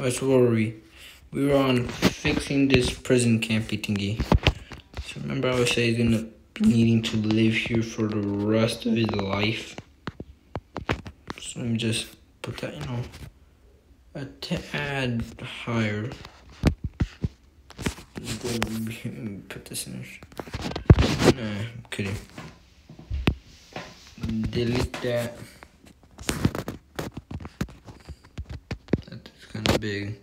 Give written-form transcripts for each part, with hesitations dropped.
That's where we were on fixing this prison campy thingy. So remember I was saying he's gonna be needing to live here for the rest of his life. So let me just put that, a tad higher. Put this in. Nah, I'm kidding. Delete that. That's kind of big.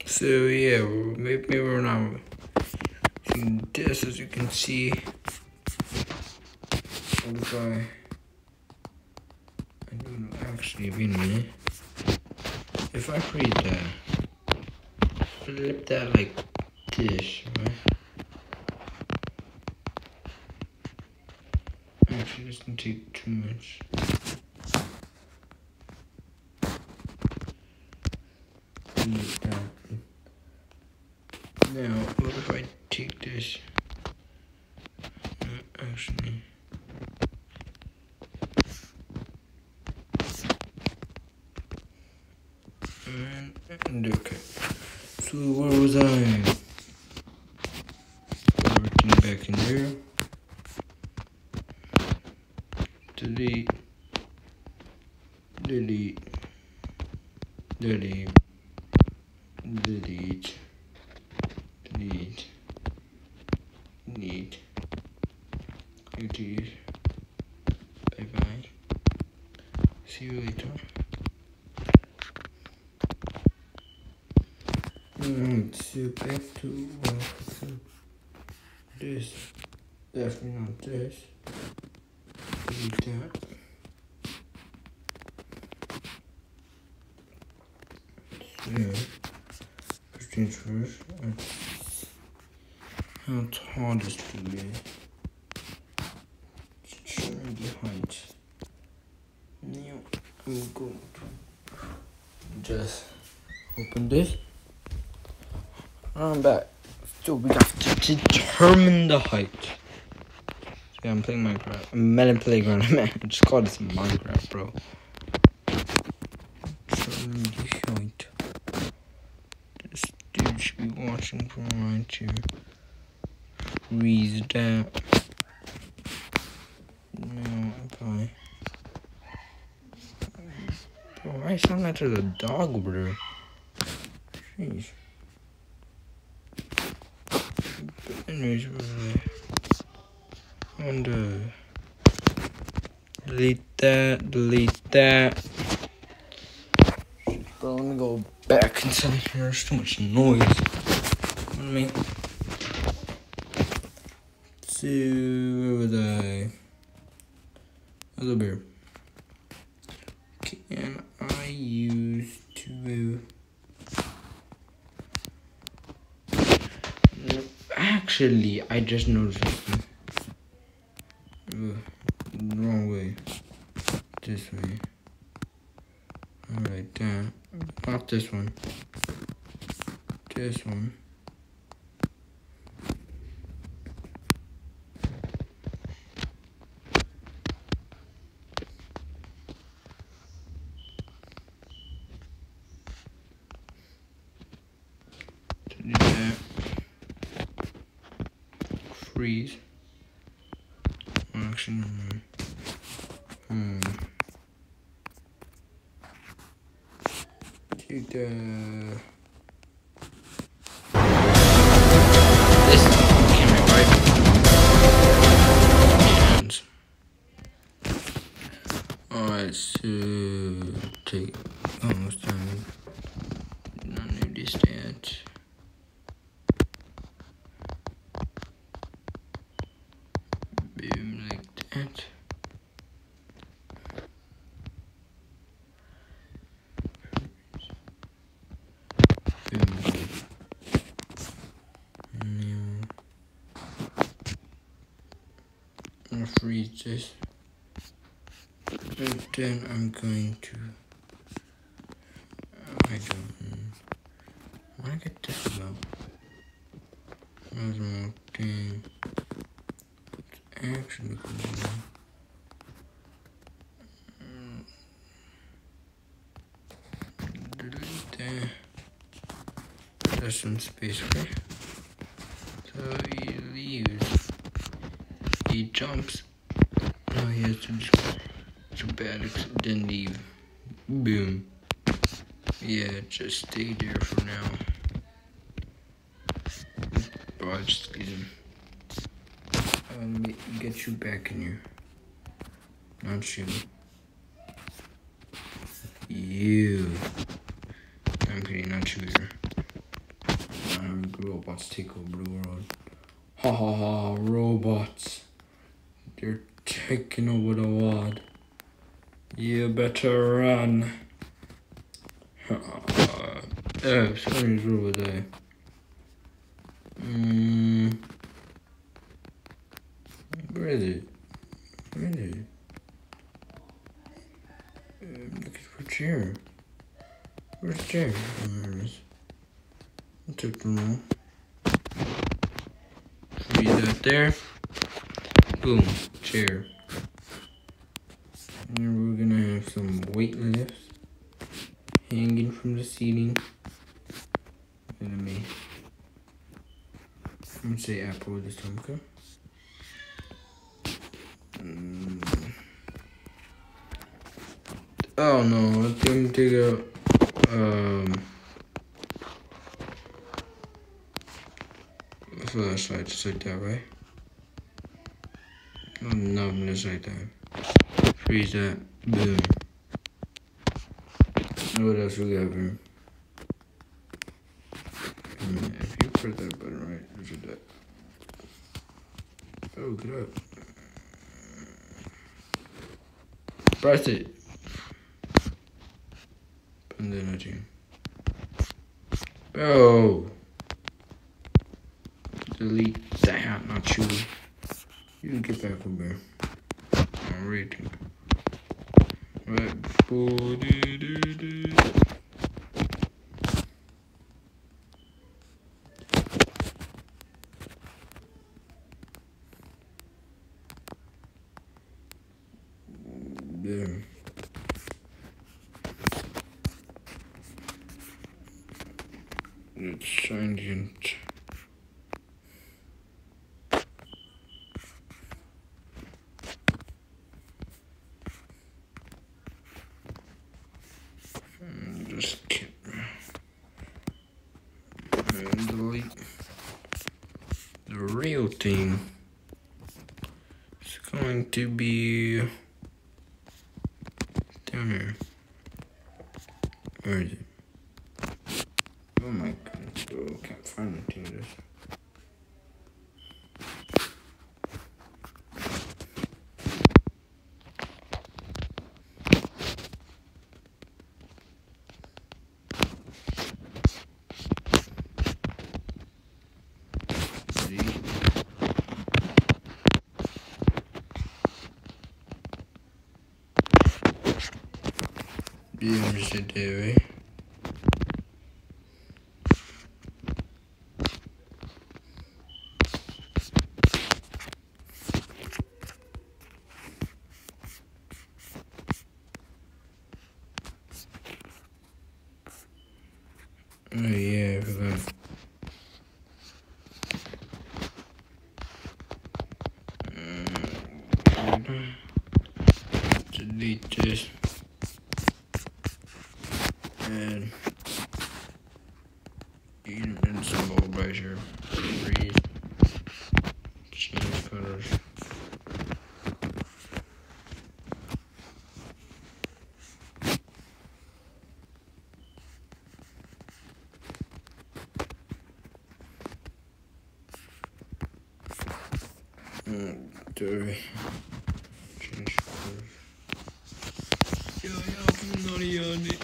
So yeah, maybe we're not using this, as you can see. What if I don't actually wait a minute. If I freeze that, flip that like this, right? Actually, this can take too much. Like that. Now, what if I take this? Actually. And okay. So where was I? Everything back in there. Delete. Delete. Delete. Delete. Delete. Delete. Delete. Bye bye. See you later. So back to this. Definitely not this. Delete that. Yeah. First things first. How tall this thing is. Show me the height. Now I'm going to just open this. I'm back. So we got to determine the height. Yeah, I'm playing Minecraft. I'm Melon Playground. I just called this Minecraft, bro. Determine the height. This dude should be watching from right here. Freeze that. No, okay. Bro, why sound like there's a dog over there? Jeez. Anyways, and delete that, Bro, let me go back inside here. There's too much noise. Let me. So, where was I? A little bit. Can I use to? Actually, I just noticed something. Wrong way. This way. Alright, damn. Not this one. This one. To do that. Freeze. Actually, never mind. Take the... This camera, right? Hands. Alright, so... Take... Almost done. Not need this stat. Boom, like that. I'll freeze this, and then I'm going to I don't. I wanna get this about. There's more thing. It's actually cool. Delete that. There's some space, okay? So he leaves. He jumps. No, he has to jump. Too bad, then leave. Boom. Yeah, just stay there for now. Bro, I just leave him. Let me get you back in here. Not you. You. I'm kidding, not you here. Robots take over the world. Ha ha ha, robots. They're taking over the world. You better run. Somebody's over there. Where is it? Where is it? Looking for a chair. Where's the chair? Oh, there it is. I'll take them all. Leave that there. Boom. Chair. And we're gonna have some weight lifts hanging from the ceiling. I'm gonna say Apple this time, okay? Oh no, I think take a flashlight just like that, right? Oh no, just like that. Freeze that. Boom. What else we got here? If you press that button right, look at that. Oh, get up. Press it. And then I do. Oh. Delete that, not you. You can get back over there. I'm reading. Right. There. It's transient. Just keep and delete the real thing. It's going to be down here. Where is it? Oh my goodness, bro, can't find anything of this. Yeah, just right there, right? Oh yeah, I forgot. Delete this. And even symbol right here. Freeze. Change colors. Dirty. Change colors. Yo, I'm naughty on it.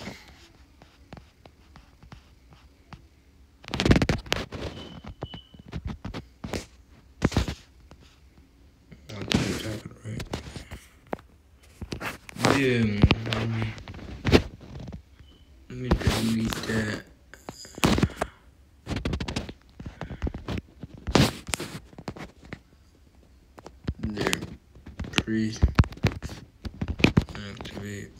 Right. Let me delete Freeze. Activate.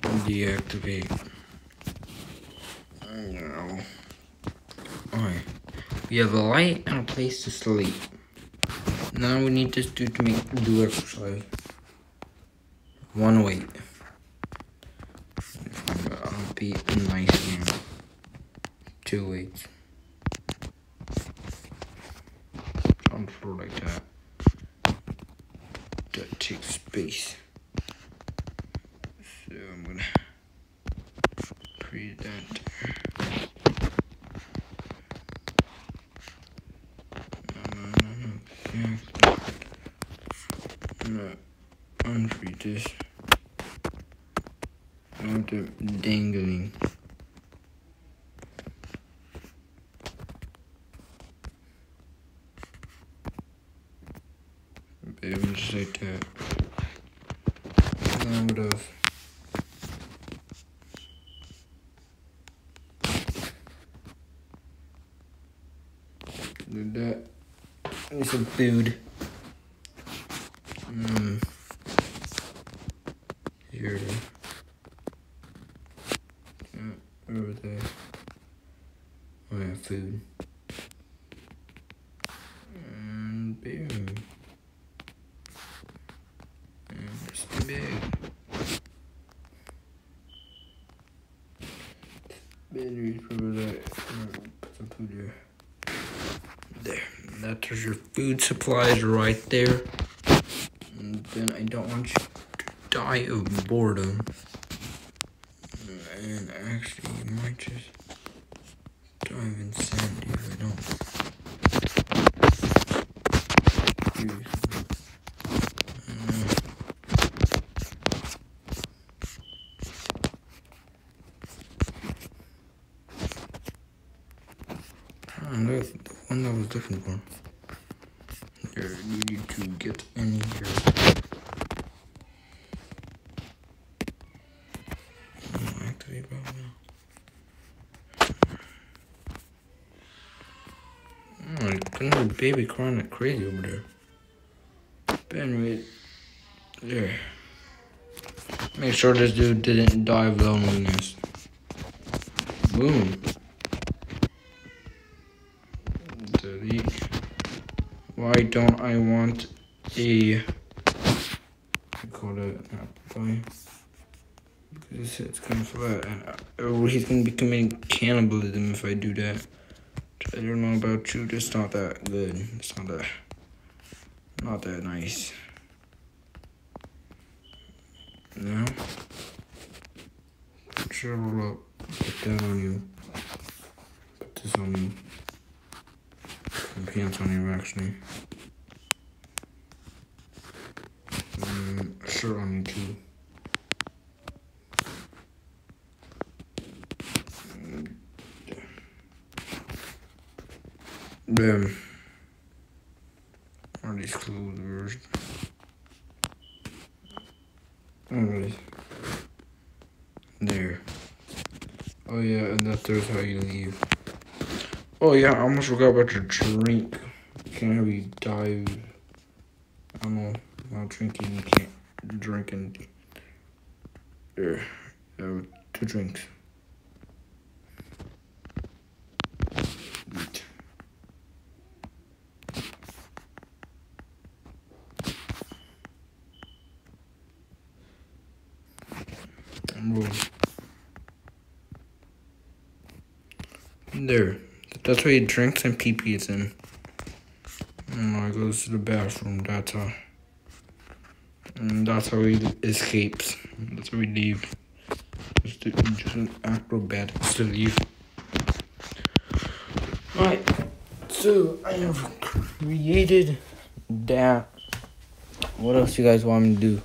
Deactivate. No. Alright. We have a light and a place to sleep. Now we need this dude to do exercise. 1 weight. I'll be nice now. 2 weights. On the floor like that. That takes space. So I'm gonna create that. Untreat this. Not the dangling. Boom, just like that. Now what else? Do that. Need some food. Here. Over there. Oh yeah, food. And boom. And just big. Batteries over there. Put some food there. There. That's your food supplies right there. And then I don't want you to die of boredom. And actually, you might just dive in sandy if I don't. That's the one I was looking for. Here, you need to get in here. Activate button now. Oh, there's a baby crying like crazy over there. But anyway, there. Make sure this dude didn't die of loneliness. Boom. Delete. Why don't I want a... I call it an apple pie. Because it's kind of flat. And he's going to be committing cannibalism if I do that. I don't know about you, it's not that good. It's not that nice. Now, shovel up, put that on you. Put this on you. Some pants on you, actually. A shirt on you, too. Bam. Are these clothes worst? Alright. There. Oh yeah, and there's how you leave. Oh yeah, I almost forgot about your drink. You can't have you dive. I don't know. While drinking, you can't drink anything. There. 2 drinks. Eat. There. That's where he drinks and pee-pees in. And he goes to the bathroom. That's how. And that's how he escapes. That's how we leave. Just an acrobatics to leave. Alright. So I have created that. What else you guys want me to do?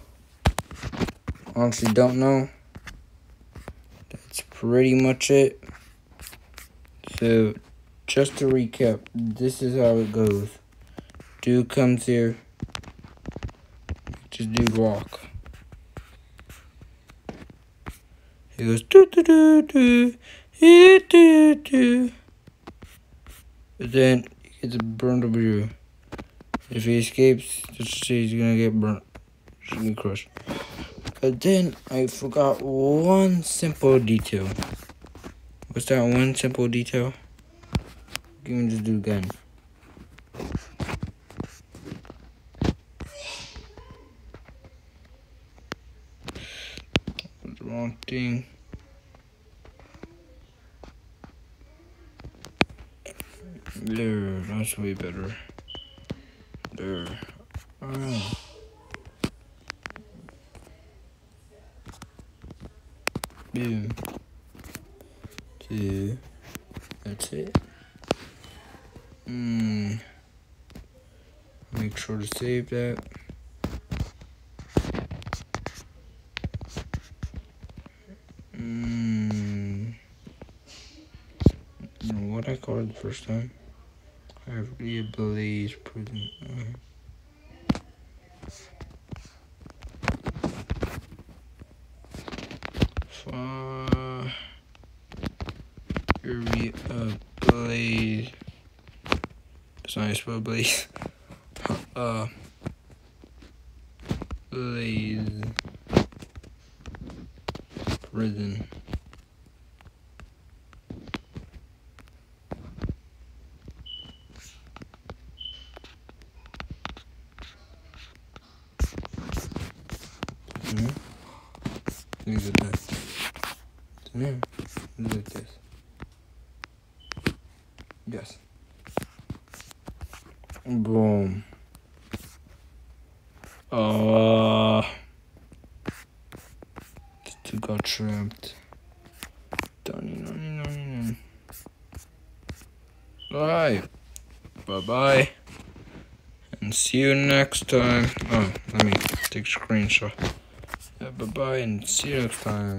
Honestly, don't know. That's pretty much it. So, just to recap, this is how it goes. Dude comes here. Just do walk. He goes do do do do do do do. But then he gets burned over here. If he escapes, just say he's gonna get burnt. He's gonna get crushed. But then I forgot one simple detail. What's that one simple detail? Give me this dude again. The wrong thing. There, that's way better. There. Alright. Boom. Two. That's it. Make sure to save that. You know what I called it the first time? Heavily Blaze Prison. Fury Blaze. It's not spelled Blaze. Blaze Prison. Look at that. Look at this. Yes. Boom. Still got trapped. Alright. Bye-bye. And see you next time. Oh, let me take a screenshot. Bye-bye and see you next time.